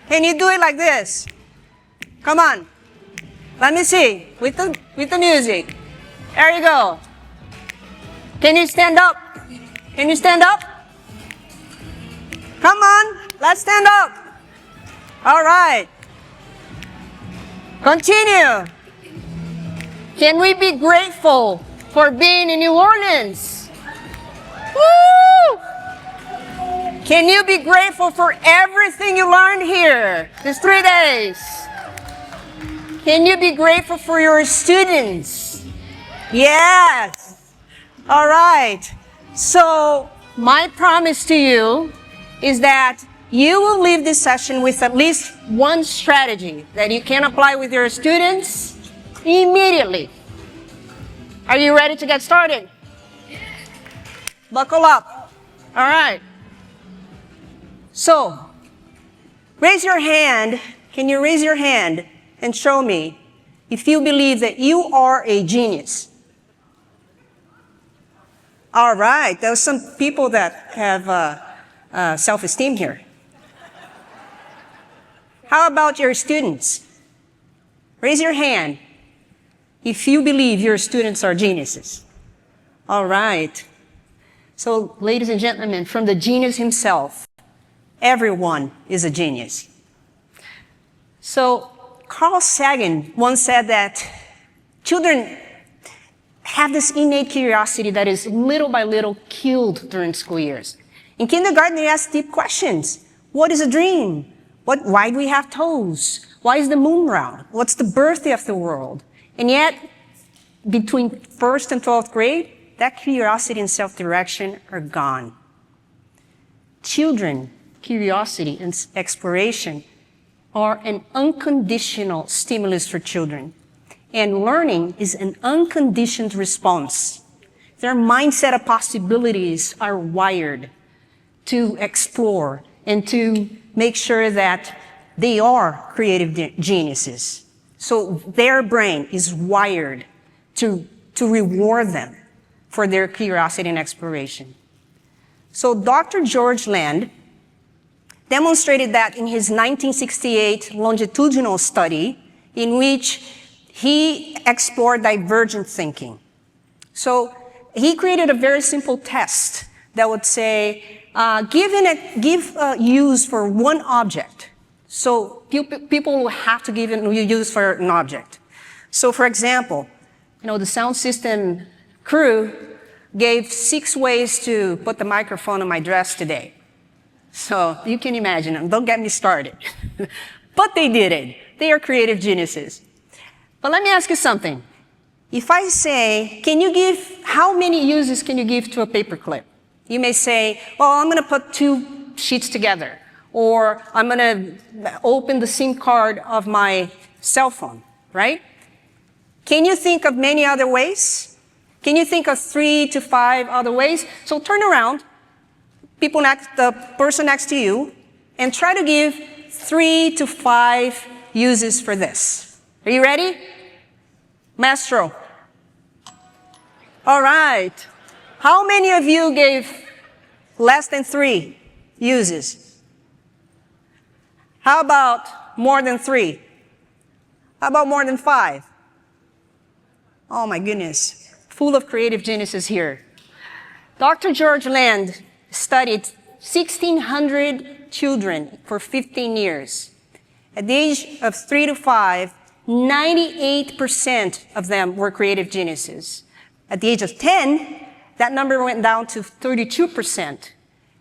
Can you do it like this? Come on. Let me see. With the music. There you go. Can you stand up? Can you stand up? Come on. Let's stand up. All right. Continue. Can we be grateful for being in New Orleans? Woo! Can you be grateful for everything you learned here these 3 days? Can you be grateful for your students? Yes. All right. So my promise to you is that you will leave this session with at least one strategy that you can apply with your students immediately. Are you ready to get started? Buckle up. All right. So, raise your hand. Can you raise your hand and show me if you believe that you are a genius? All right. There's some people that have self-esteem here. How about your students? Raise your hand if you believe your students are geniuses. All right. So, ladies and gentlemen, from the genius himself, everyone is a genius. So, Carl Sagan once said that children have this innate curiosity that is little by little killed during school years. In kindergarten, they ask deep questions. What is a dream? Why do we have toes? Why is the moon round? What's the birthday of the world? And yet, between 1st and 12th grade, that curiosity and self-direction are gone. Children, curiosity and exploration are an unconditional stimulus for children. And learning is an unconditioned response. Their mindset of possibilities are wired to explore and to make sure that they are creative geniuses. So their brain is wired to reward them for their curiosity and exploration. So Dr. George Land demonstrated that in his 1968 longitudinal study in which he explored divergent thinking. So he created a very simple test that would say, give a use for one object. So people will have to give a use for an object. So for example, the sound system crew gave 6 ways to put the microphone on my dress today. So you can imagine them. Don't get me started. But they did it. They are creative geniuses. But let me ask you something. If I say, how many uses can you give to a paperclip? You may say, well, I'm going to put 2 sheets together. Or I'm going to open the SIM card of my cell phone, right? Can you think of many other ways? Can you think of 3 to 5 other ways? So turn around, the person next to you, and try to give 3 to 5 uses for this. Are you ready? Maestro. All right. How many of you gave less than 3 uses? How about more than 3? How about more than 5? Oh my goodness. Full of creative geniuses here. Dr. George Land studied 1,600 children for 15 years. At the age of 3 to 5, 98% of them were creative geniuses. At the age of 10, that number went down to 32%.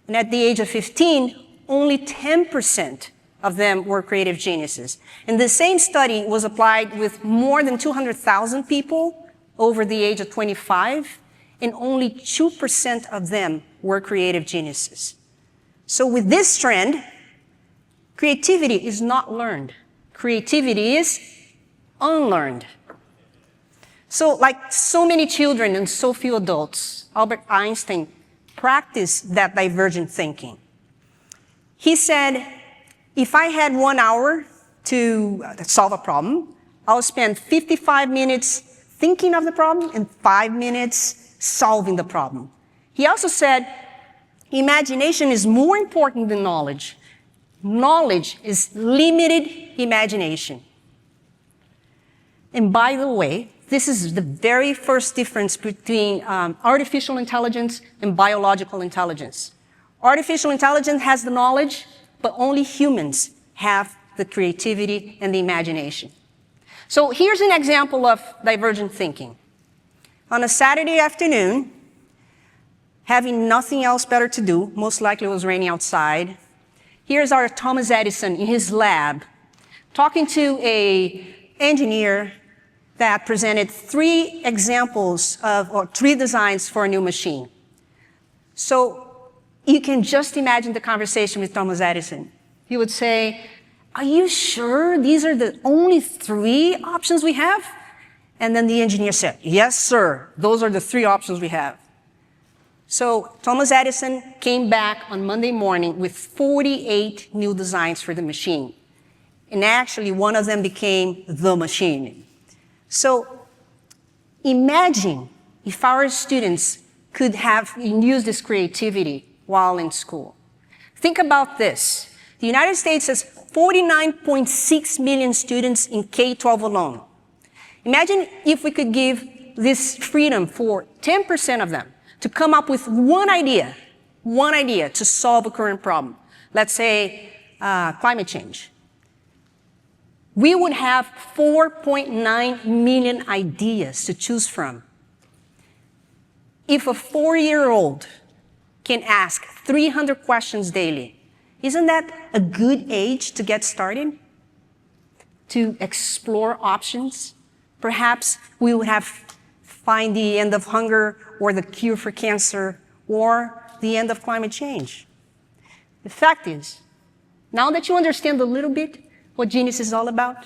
And at the age of 15, only 10% of them were creative geniuses. And the same study was applied with more than 200,000 people over the age of 25, and only 2% of them were creative geniuses. So with this trend, creativity is not learned. Creativity is unlearned. So like so many children and so few adults, Albert Einstein practiced that divergent thinking. He said, if I had 1 hour to solve a problem, I'll spend 55 minutes thinking of the problem and 5 minutes solving the problem. He also said, imagination is more important than knowledge. knowledge is limited imagination. And by the way, this is the very first difference between artificial intelligence and biological intelligence. Artificial intelligence has the knowledge, but only humans have the creativity and the imagination. So here's an example of divergent thinking. On a Saturday afternoon, having nothing else better to do, most likely it was raining outside, here's our Thomas Edison in his lab talking to an engineer that presented 3 examples of, or 3 designs for a new machine. So you can just imagine the conversation with Thomas Edison. He would say, "Are you sure these are the only 3 options we have?" And then the engineer said, "Yes, sir, those are the 3 options we have." So Thomas Edison came back on Monday morning with 48 new designs for the machine. And actually, one of them became the machine. So imagine if our students could have used this creativity while in school. Think about this. The United States has 49.6 million students in K-12 alone. Imagine if we could give this freedom for 10% of them to come up with one idea to solve a current problem. Let's say climate change. We would have 4.9 million ideas to choose from. If a 4-year-old can ask 300 questions daily, isn't that a good age to get started? To explore options? Perhaps we would have find the end of hunger or the cure for cancer or the end of climate change. The fact is, now that you understand a little bit what genius is all about,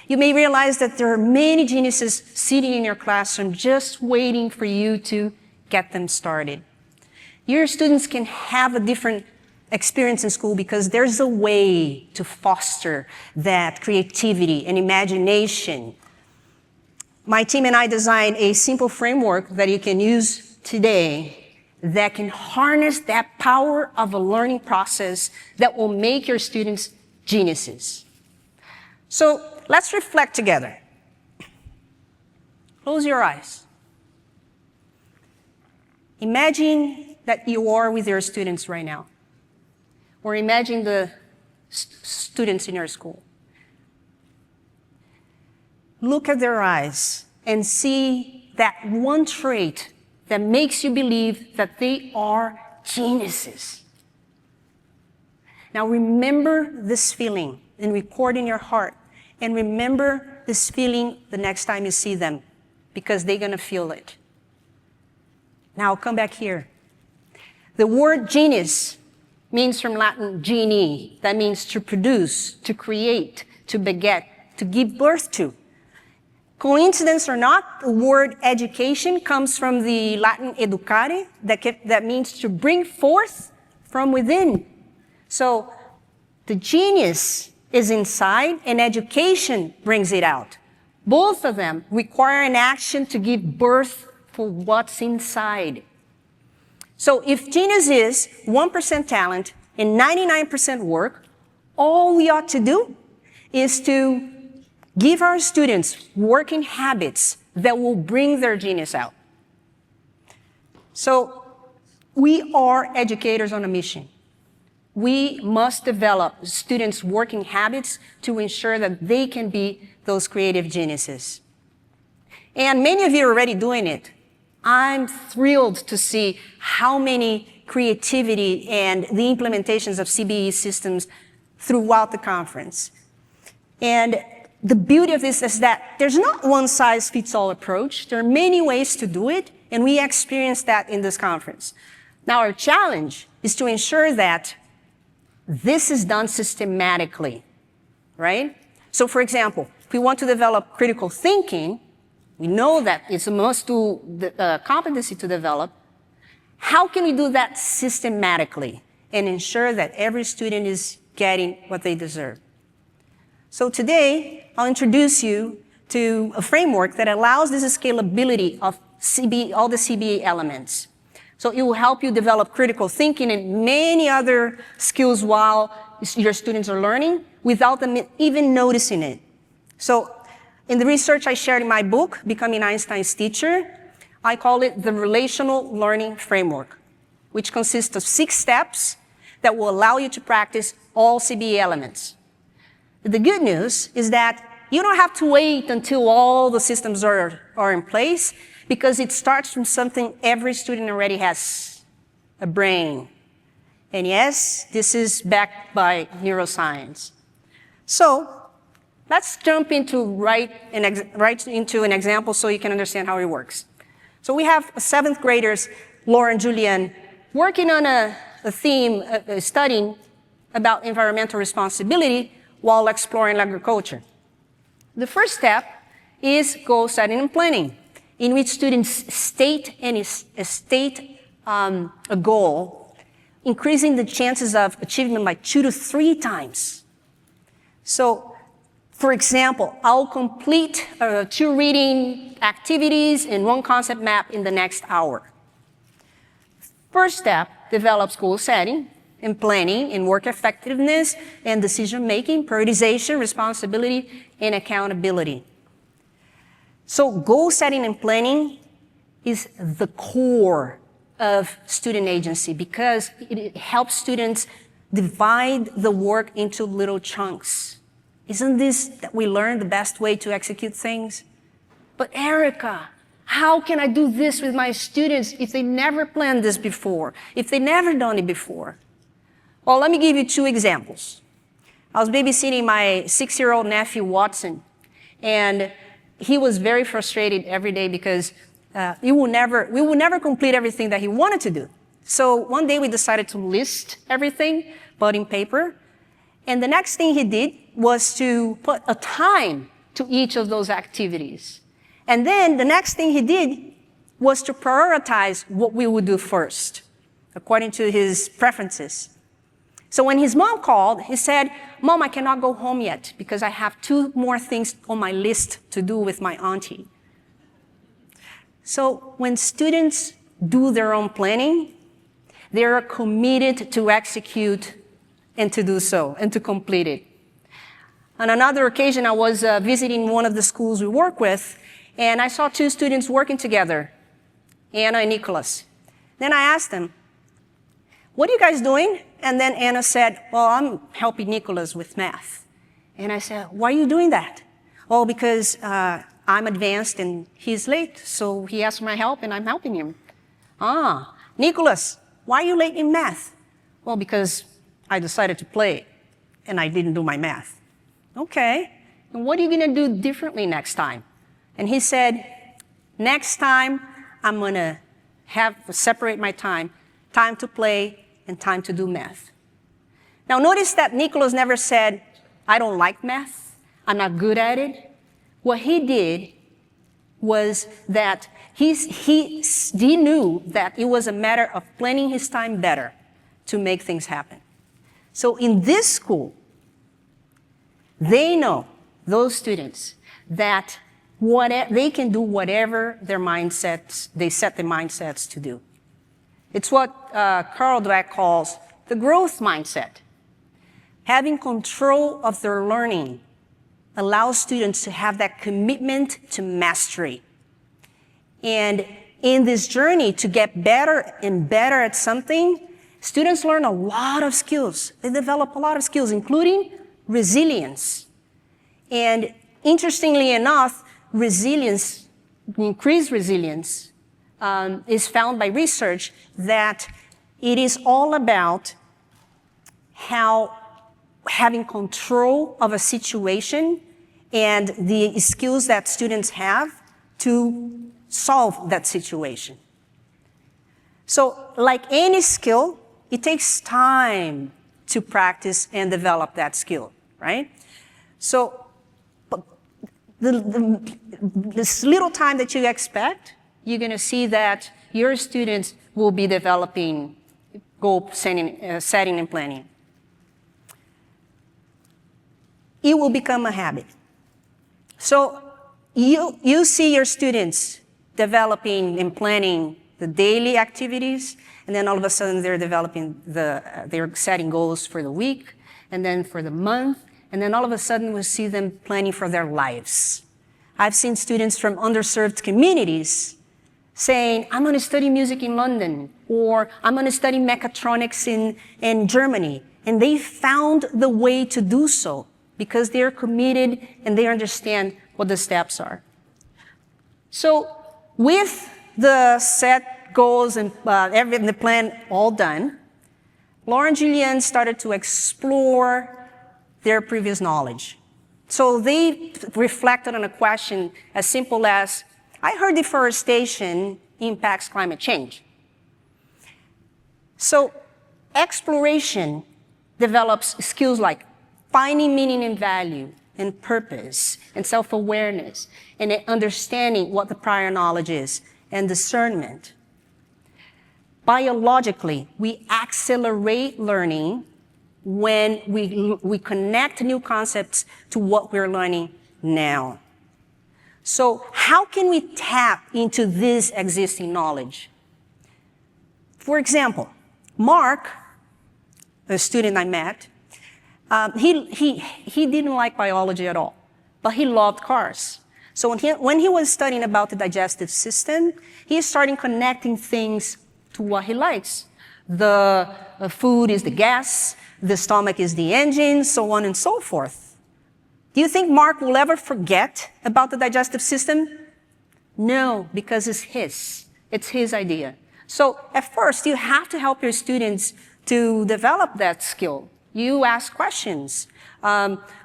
you may realize that there are many geniuses sitting in your classroom just waiting for you to get them started. Your students can have a different experience in school because there's a way to foster that creativity and imagination. My team and I designed a simple framework that you can use today that can harness that power of a learning process that will make your students geniuses. So let's reflect together. Close your eyes. Imagine that you are with your students right now. Or imagine the students in your school. Look at their eyes and see that one trait that makes you believe that they are geniuses. Now remember this feeling and record in your heart. And remember this feeling the next time you see them, because they're going to feel it. Now come back here. The word genius means from Latin genie. That means to produce, to create, to beget, to give birth to. Coincidence or not, the word education comes from the Latin educare, that means to bring forth from within. So the genius is inside and education brings it out. Both of them require an action to give birth for what's inside. So if genius is 1% talent and 99% work, all we ought to do is to give our students working habits that will bring their genius out. So we are educators on a mission. We must develop students' working habits to ensure that they can be those creative geniuses. And many of you are already doing it. I'm thrilled to see how many creativity and the implementations of CBE systems throughout the conference. And the beauty of this is that there's not one size fits all approach. There are many ways to do it, and we experienced that in this conference. Now our challenge is to ensure that this is done systematically, right? So for example, if we want to develop critical thinking, we know that it's a must-do competency to develop. How can we do that systematically and ensure that every student is getting what they deserve? So today, I'll introduce you to a framework that allows this scalability of all the CBE elements. So it will help you develop critical thinking and many other skills while your students are learning without them even noticing it. So in the research I shared in my book, Becoming Einstein's Teacher, I call it the Relational Learning Framework, which consists of 6 steps that will allow you to practice all CBE elements. The good news is that you don't have to wait until all the systems are in place, because it starts from something every student already has, a brain. And yes, this is backed by neuroscience. So let's jump into right into an example so you can understand how it works. So we have 7th graders, Laura and Julianne, working on a theme, studying about environmental responsibility while exploring agriculture. The first step is goal setting and planning, in which students state a goal, increasing the chances of achievement by 2 to 3 times. So, for example, I'll complete 2 reading activities and 1 concept map in the next hour. First step develops goal setting and planning and work effectiveness and decision-making, prioritization, responsibility, and accountability. So goal setting and planning is the core of student agency, because it helps students divide the work into little chunks. Isn't this that we learn the best way to execute things? But Erika, how can I do this with my students if they never planned this before, if they never done it before? Well, let me give you 2 examples. I was babysitting my 6-year-old nephew, Watson, and he was very frustrated every day because we will never complete everything that he wanted to do. So one day we decided to list everything, but in paper. And the next thing he did was to put a time to each of those activities. And then the next thing he did was to prioritize what we would do first, according to his preferences. So when his mom called, he said, "Mom, I cannot go home yet because I have 2 more things on my list to do with my auntie." So when students do their own planning, they are committed to execute and to do so and to complete it. On another occasion, I was visiting one of the schools we work with, and I saw 2 students working together, Anna and Nicholas. Then I asked them, "What are you guys doing?" And then Anna said, "Well, I'm helping Nicholas with math." And I said, "Why are you doing that?" "Oh, because I'm advanced and he's late, so he asked for my help and I'm helping him." "Ah, Nicholas, why are you late in math?" "Well, because I decided to play and I didn't do my math." "Okay, and what are you going to do differently next time?" And he said, "Next time I'm going to separate my time to play and time to do math." Now notice that Nicholas never said, "I don't like math, I'm not good at it." What he did was that he knew that it was a matter of planning his time better to make things happen. So in this school, they know, those students, that they can do whatever they set their mindsets to do. It's what Carl Dweck calls the growth mindset. Having control of their learning allows students to have that commitment to mastery. And in this journey to get better and better at something, students learn a lot of skills. They develop a lot of skills, including resilience. And interestingly enough, increased resilience, is found by research that it is all about how having control of a situation and the skills that students have to solve that situation. So like any skill, it takes time to practice and develop that skill, right? So this little time that you expect, you're going to see that your students will be developing goal setting and planning. It will become a habit. So you see your students developing and planning the daily activities, and then all of a sudden they're setting goals for the week, and then for the month, and then all of a sudden we see them planning for their lives. I've seen students from underserved communities saying, I'm going to study music in London, or I'm going to study mechatronics in Germany. And they found the way to do so because they're committed and they understand what the steps are. So with the set goals and everything, the plan all done, Laura and Julianne started to explore their previous knowledge. So they reflected on a question as simple as, I heard deforestation impacts climate change. So exploration develops skills like finding meaning and value and purpose and self-awareness and understanding what the prior knowledge is and discernment. Biologically, we accelerate learning when we connect new concepts to what we're learning now. So how can we tap into this existing knowledge? For example, Mark, a student I met, he didn't like biology at all, but he loved cars. So when he was studying about the digestive system, he started connecting things to what he likes. The food is the gas, the stomach is the engine, so on and so forth. Do you think Mark will ever forget about the digestive system? No, because it's his. It's his idea. So at first, you have to help your students to develop that skill. You ask questions.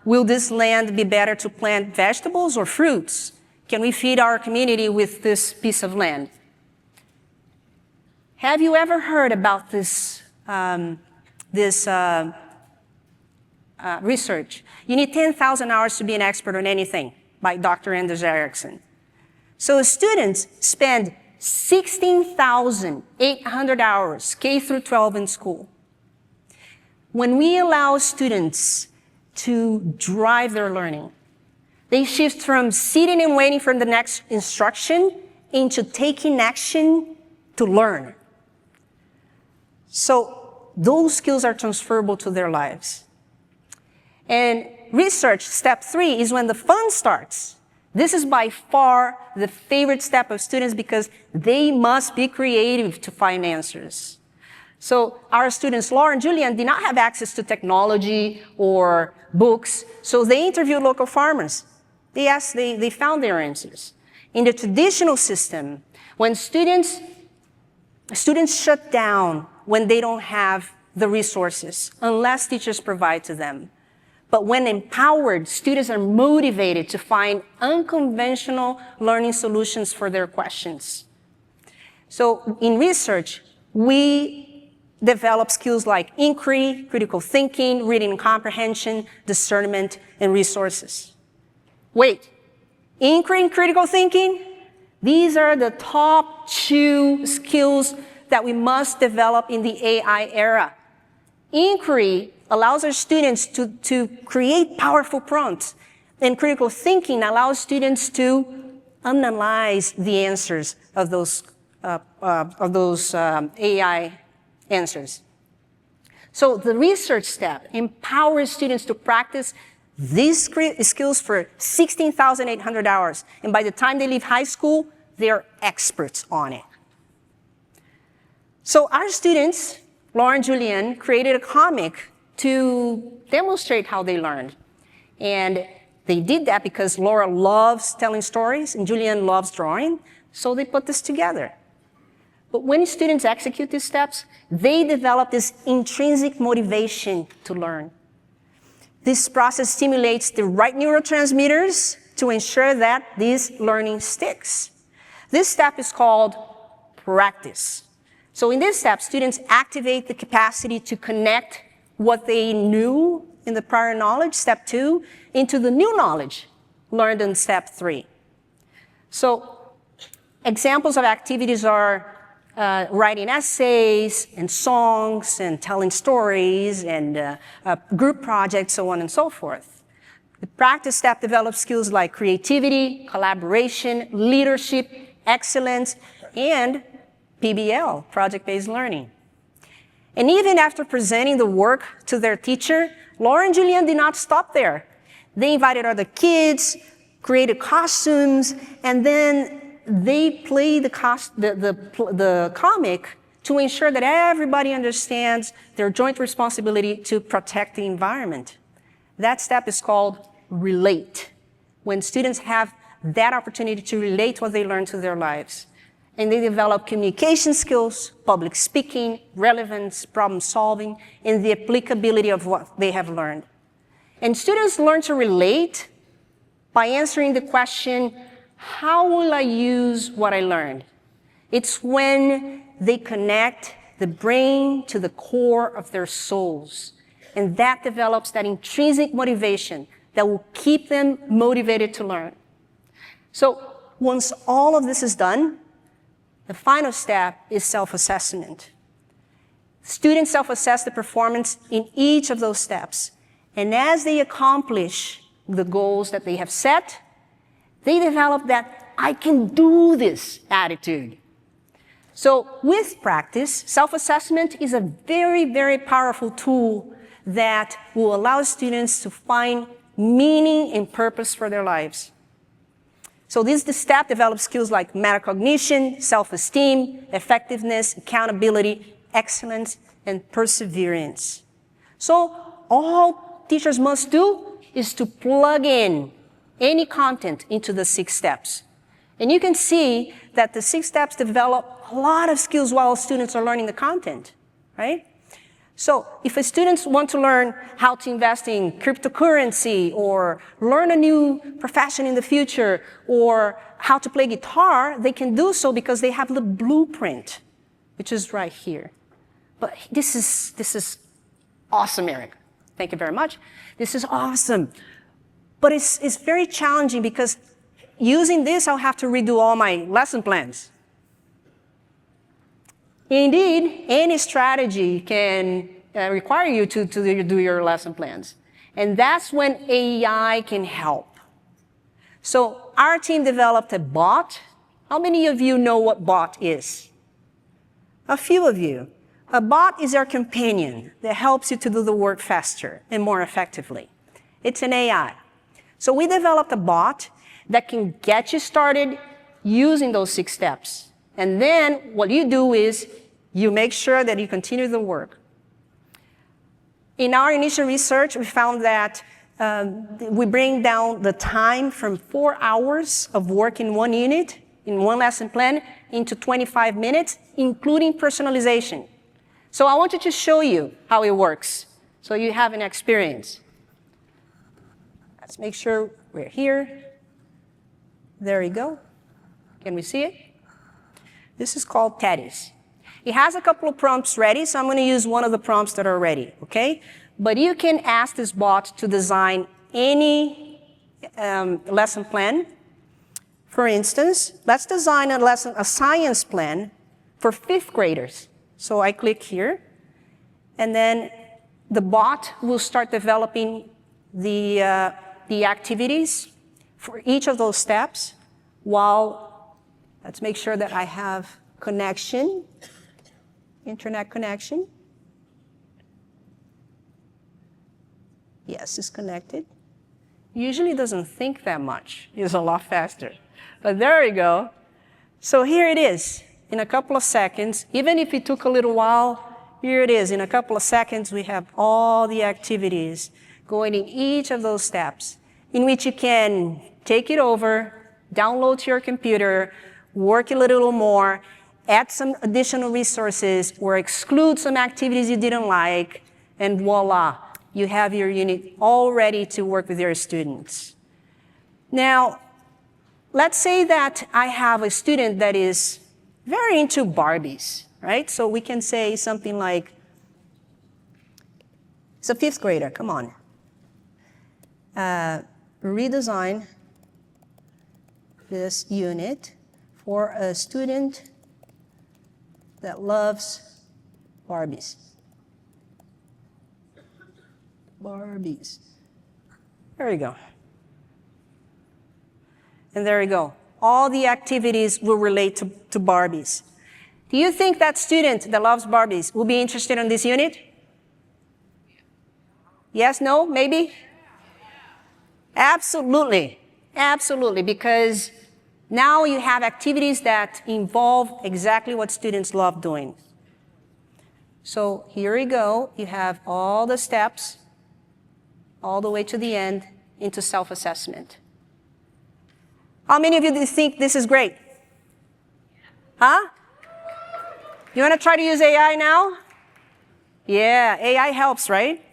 Will this land be better to plant vegetables or fruits? Can we feed our community with this piece of land? Have you ever heard about this research? You need 10,000 hours to be an expert on anything, by Dr. Anders Ericsson. So students spend 16,800 hours, K through 12 in school. When we allow students to drive their learning, they shift from sitting and waiting for the next instruction into taking action to learn. So those skills are transferable to their lives. And research, step 3, is when the fun starts. This is by far the favorite step of students because they must be creative to find answers. So our students, Laura and Julian, did not have access to technology or books, so they interviewed local farmers. They found their answers. In the traditional system, when students shut down when they don't have the resources, unless teachers provide to them. But when empowered, students are motivated to find unconventional learning solutions for their questions. So in research, we develop skills like inquiry, critical thinking, reading and comprehension, discernment, and resources. Wait, inquiry and critical thinking? These are the top 2 skills that we must develop in the AI era. Inquiry allows our students to create powerful prompts, and critical thinking allows students to analyze the answers of those AI answers. So the research step empowers students to practice these skills for 16,800 hours, and by the time they leave high school, they're experts on it. So our students, Laura and Julian, created a comic to demonstrate how they learned. And they did that because Laura loves telling stories and Julian loves drawing, so they put this together. But when students execute these steps, they develop this intrinsic motivation to learn. This process stimulates the right neurotransmitters to ensure that this learning sticks. This step is called practice. So in this step, students activate the capacity to connect what they knew in the prior knowledge, step 2, into the new knowledge learned in step 3. So examples of activities are writing essays and songs and telling stories and group projects, so on and so forth. The practice step develops skills like creativity, collaboration, leadership, excellence, and PBL, project-based learning. And even after presenting the work to their teacher, Laura and Julian did not stop there. They invited other kids, created costumes, and then they played the comic to ensure that everybody understands their joint responsibility to protect the environment. That step is called relate, when students have that opportunity to relate what they learn to their lives. And they develop communication skills, public speaking, relevance, problem solving, and the applicability of what they have learned. And students learn to relate by answering the question, how will I use what I learned? It's when they connect the brain to the core of their souls. And that develops that intrinsic motivation that will keep them motivated to learn. So once all of this is done, the final step is self-assessment. Students self-assess the performance in each of those steps. And as they accomplish the goals that they have set, they develop that I can do this attitude. So with practice, self-assessment is a very, very powerful tool that will allow students to find meaning and purpose for their lives. So this step develops skills like metacognition, self-esteem, effectiveness, accountability, excellence, and perseverance. So all teachers must do is to plug in any content into the 6 steps. And you can see that the 6 steps develop a lot of skills while students are learning the content, right? So if a students want to learn how to invest in cryptocurrency or learn a new profession in the future or how to play guitar, they can do so because they have the blueprint, which is right here. But this is awesome, Eric. Thank you very much. This is awesome. But it's very challenging because using this, I'll have to redo all my lesson plans. Indeed, any strategy can require you to do your lesson plans. And that's when AI can help. So our team developed a bot. How many of you know what bot is? A few of you. A bot is our companion that helps you to do the work faster and more effectively. It's an AI. So we developed a bot that can get you started using those 6 steps. And then what you do is you make sure that you continue the work. In our initial research, we found that we bring down the time from 4 hours of work in one unit, in one lesson plan, into 25 minutes, including personalization. So I wanted to show you how it works, so you have an experience. Let's make sure we're here. There we go. Can we see it? This is called Teddy's. It has a couple of prompts ready, so I'm going to use one of the prompts that are ready, okay? But you can ask this bot to design any lesson plan. For instance, let's design a science plan for 5th graders. So I click here, and then the bot will start developing the activities for each of those steps while, let's make sure that I have connection, internet connection. Yes, it's connected. Usually doesn't think that much. It's a lot faster. But there we go. So here it is. In a couple of seconds, even if it took a little while, here it is. In a couple of seconds, we have all the activities going in each of those steps, in which you can take it over, download to your computer, work a little more, add some additional resources, or exclude some activities you didn't like, and voila, you have your unit all ready to work with your students. Now, let's say that I have a student that is very into Barbies, right? So we can say something like, it's a 5th grader, come on. Redesign this unit for a student that loves Barbies. Barbies. There you go. And there you go. All the activities will relate to Barbies. Do you think that student that loves Barbies will be interested in this unit? Yes, no, maybe? Absolutely. Absolutely, because now you have activities that involve exactly what students love doing. So here we go. You have all the steps all the way to the end into self-assessment. How many of you think this is great? Huh? You want to try to use AI now? Yeah, AI helps, right?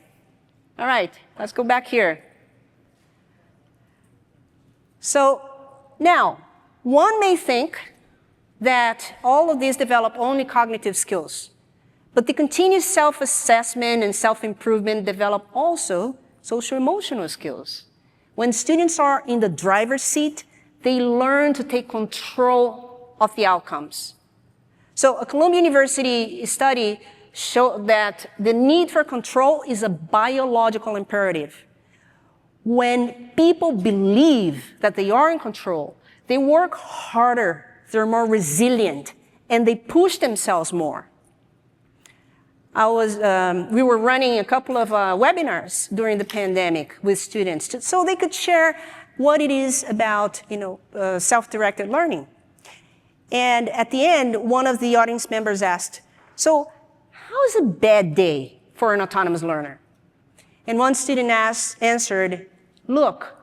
All right, let's go back here. So now, one may think that all of these develop only cognitive skills, but the continuous self-assessment and self-improvement develop also social-emotional skills. When students are in the driver's seat, they learn to take control of the outcomes. So a Columbia University study showed that the need for control is a biological imperative. When people believe that they are in control, they work harder, they're more resilient, and they push themselves more. We were running a couple of webinars during the pandemic with students so they could share what it is about, self-directed learning. And at the end, one of the audience members asked, so how is a bad day for an autonomous learner? And one student answered, look,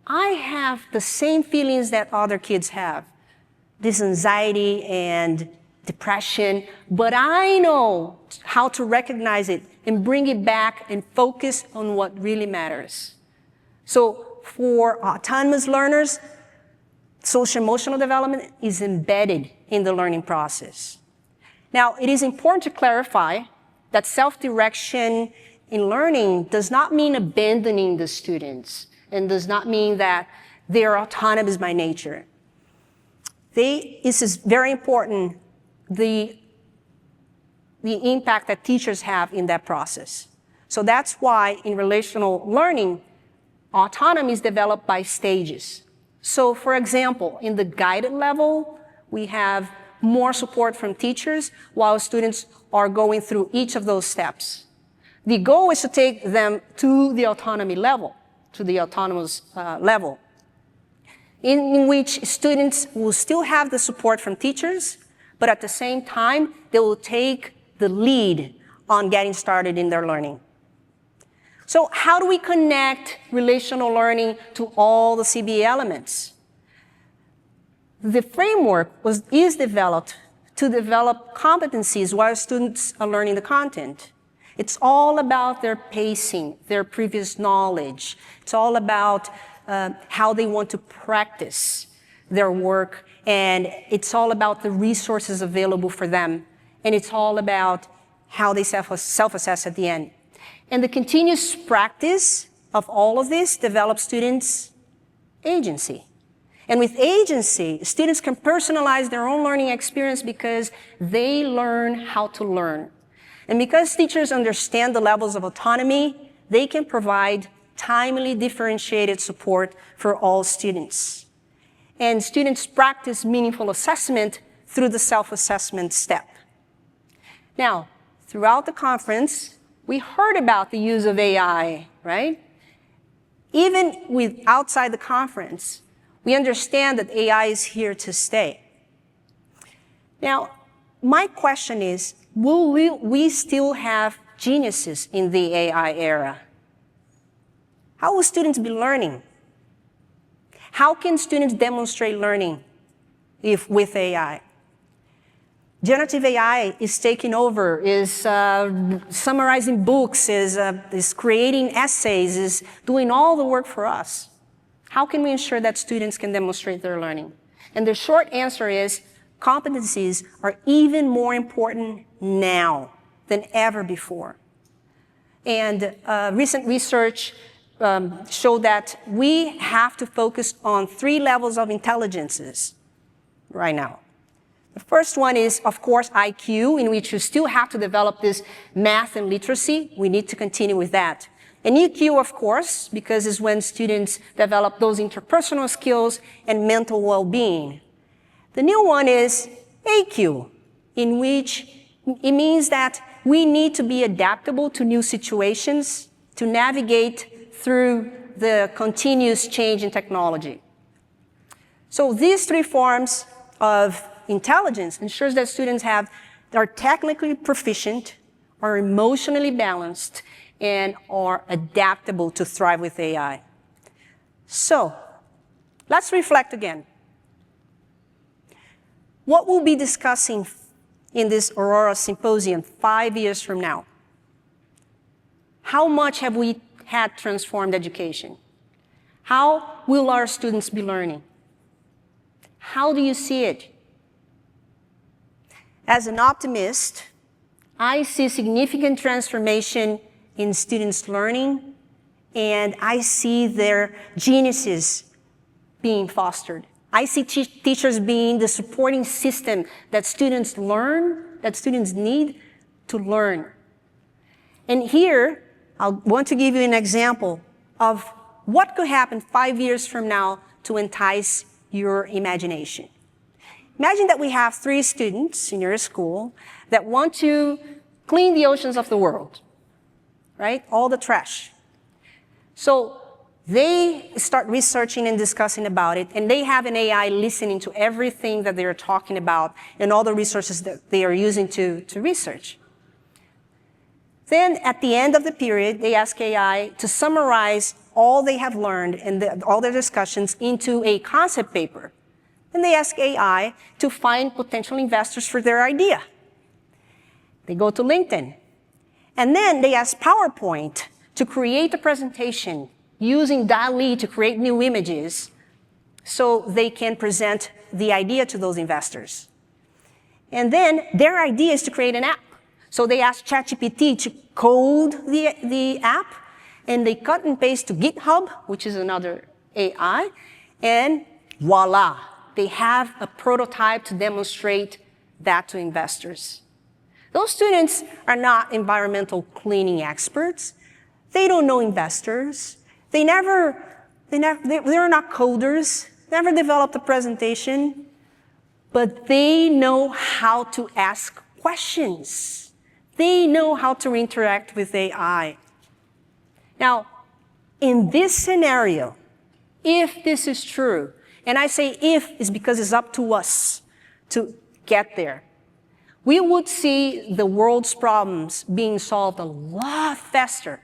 I have the same feelings that other kids have, this anxiety and depression, but I know how to recognize it and bring it back and focus on what really matters. So for autonomous learners, social-emotional development is embedded in the learning process. Now, it is important to clarify that self-direction in learning does not mean abandoning the students and does not mean that they are autonomous by nature. This is very important, the impact that teachers have in that process. So that's why in relational learning, autonomy is developed by stages. So for example, in the guided level, we have more support from teachers while students are going through each of those steps. The goal is to take them to the autonomy level, to the autonomous level, in which students will still have the support from teachers, but at the same time, they will take the lead on getting started in their learning. So how do we connect relational learning to all the CBA elements? The framework is developed to develop competencies while students are learning the content. It's all about their pacing, their previous knowledge. It's all about how they want to practice their work, and it's all about the resources available for them, and it's all about how they self-assess at the end. And the continuous practice of all of this develops students' agency. And with agency, students can personalize their own learning experience because they learn how to learn. And because teachers understand the levels of autonomy, they can provide timely, differentiated support for all students. And students practice meaningful assessment through the self-assessment step. Now, throughout the conference, we heard about the use of AI, right? Even outside the conference, we understand that AI is here to stay. Now, my question is, will we still have geniuses in the AI era? How will students be learning? How can students demonstrate learning with AI? Generative AI is taking over, is summarizing books, is creating essays, is doing all the work for us. How can we ensure that students can demonstrate their learning? And the short answer is competencies are even more important now than ever before. And recent research showed that we have to focus on 3 levels of intelligences right now. The first one is, of course, IQ, in which you still have to develop this math and literacy. We need to continue with that. And EQ, of course, because it's when students develop those interpersonal skills and mental well-being. The new one is AQ, in which it means that we need to be adaptable to new situations to navigate through the continuous change in technology. So these three forms of intelligence ensures that students are technically proficient, are emotionally balanced, and are adaptable to thrive with AI. So let's reflect again. What we'll be discussing in this Aurora Symposium 5 years from now? How much have we had transformed education? How will our students be learning? How do you see it? As an optimist, I see significant transformation in students' learning, and I see their geniuses being fostered. I see teachers being the supporting system that students need to learn. And here, I want to give you an example of what could happen 5 years from now to entice your imagination. Imagine that we have 3 students in your school that want to clean the oceans of the world, right? All the trash. So they start researching and discussing about it, and they have an AI listening to everything that they're talking about and all the resources that they are using to research. Then at the end of the period, they ask AI to summarize all they have learned and all their discussions into a concept paper. Then they ask AI to find potential investors for their idea. They go to LinkedIn. And then they ask PowerPoint to create a presentation using DALL-E to create new images so they can present the idea to those investors. And then their idea is to create an app. So they ask ChatGPT to code the app, and they cut and paste to GitHub, which is another AI, and voila, they have a prototype to demonstrate that to investors. Those students are not environmental cleaning experts. They don't know investors. They're not coders, never developed a presentation, but they know how to ask questions. They know how to interact with AI. Now, in this scenario, if this is true, and I say if is because it's up to us to get there, we would see the world's problems being solved a lot faster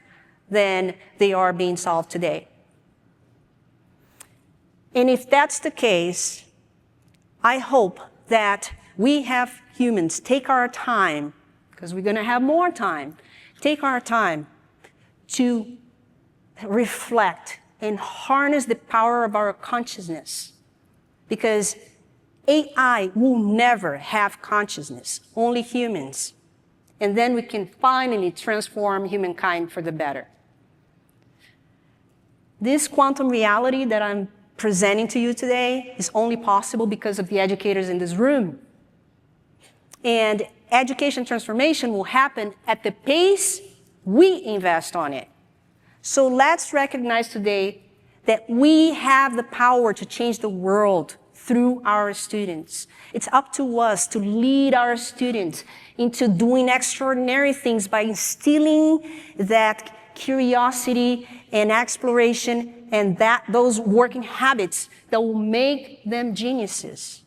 than they are being solved today. And if that's the case, I hope that we have humans take our time, because we're going to have more time, take our time to reflect and harness the power of our consciousness. Because AI will never have consciousness, only humans. And then we can finally transform humankind for the better. This quantum reality that I'm presenting to you today is only possible because of the educators in this room. And education transformation will happen at the pace we invest on it. So let's recognize today that we have the power to change the world through our students. It's up to us to lead our students into doing extraordinary things by instilling that curiosity and exploration and those working habits that will make them geniuses.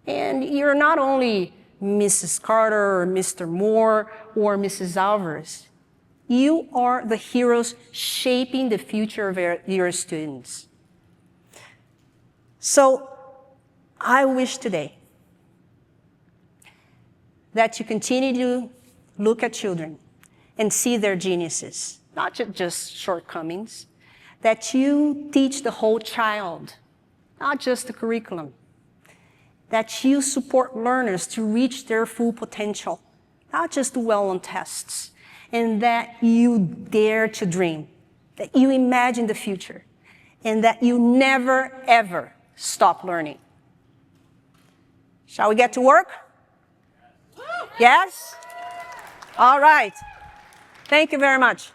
And you're not only Mrs. Carter or Mr. Moore or Mrs. Alvarez. You are the heroes shaping the future of your students. So I wish today that you continue to look at children and see their geniuses, not just shortcomings, that you teach the whole child, not just the curriculum, that you support learners to reach their full potential, not just do well on tests, and that you dare to dream, that you imagine the future, and that you never, ever stop learning. Shall we get to work? Yes? All right. Thank you very much.